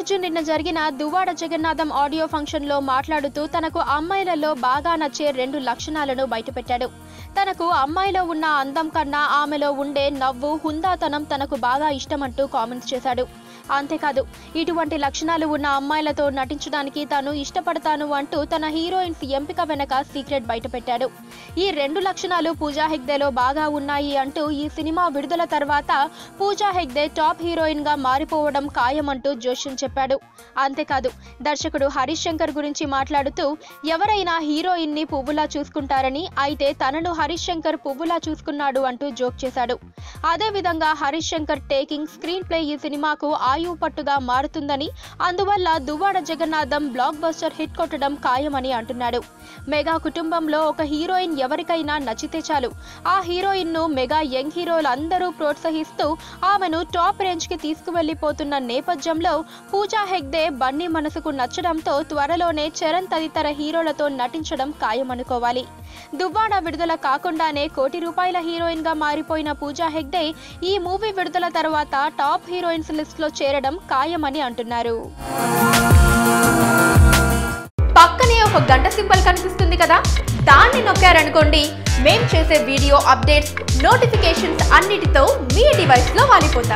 అర్జున్ నిన్న జరిగిన Duvvada Jagannatham audio function లో మాట్లాడుతూ తనకు అమ్మాయిలలో బాగా నచ్చే 2 లక్షణాలను బయటపెట్టాడు. తనకు అమ్మాయిలో ఉన్న అందం కన్నా ఆమెలో ఉండే నవ్వు, హుందాతనం తనకు బాగా ఇష్టమంటూ కామెంట్స్ చేశాడు. అంతేకాదు, ఇటువంటి లక్షణాలు ఉన్న అమ్మాయిలతో నటించడానికి తాను ఇష్టపడతాను అంటూ తన హీరోయిన్స్ ఎంపిక వెనక సీక్రెట్ బయటపెట్టాడు. ఈ 2 లక్షణాలు పూజా హెగ్దేలో బాగా ఉన్నాయి అంటూ ఈ సినిమా విడుదల తర్వాత పూజా హెగ్దే టాప్ హీరోయిన్ గా మారిపోవడం ఖాయమంటూ జోష్యం చెప్పాడు. అంతేకాదు, దర్శకుడు హరీష్ శంకర్ గురించి మాట్లాడుతూ ఎవరైనా హీరోయిన్ ని పువ్వులా చూసుకుంటారని, అయితే తనను హరీష్ శంకర్ పువ్వులా చూసుకున్నాడు అంటూ జోక్ చేశాడు. అదేవిధంగా Harish Shankar taking screen play ఈ సినిమాకు ఆయువు పట్టుగా మారుతుందని, అందువల్ల Duvvada Jagannatham block buster hit కొట్టడం ఖాయమని అంటున్నాడు. మెగా కుటుంబంలో ఒక హీరోయిన్ ఎవరికైనా నచ్చితే చాలు, ఆ హీరోయిన్ ను మెగా యంగ్ హీరోలు అందరూ ప్రోత్సహిస్తూ ఆమెను టాప్ రేంజ్ కి తీసుకువెళ్లిపోతున్న నేపథ్యంలో పూజా హెగ్దే బన్నీ మనసుకు నచ్చడంతో త్వరలోనే చరణ్ తదితర హీరోలతో నటించడం ఖాయమనుకోవాలి. దువ్వాడ విడుదల కాకుండానే ₹1 కోటి హీరోయిన్ గా మారిపోయిన పూజా హెగ్దే ఈ మూవీ విడుదల తర్వాత టాప్ హీరోయిన్స్ లిస్ట్ లో చేరడం ఖాయమని అంటున్నారు. పక్కనే ఒక గంట సింబల్ కనిపిస్తుంది కదా, దాన్ని నొక్కారనుకోండి, మేం చేసే వీడియో అప్డేట్స్, నోటిఫికేషన్స్ అన్నిటితో మీ డివైస్ లో వాలిపోతాం.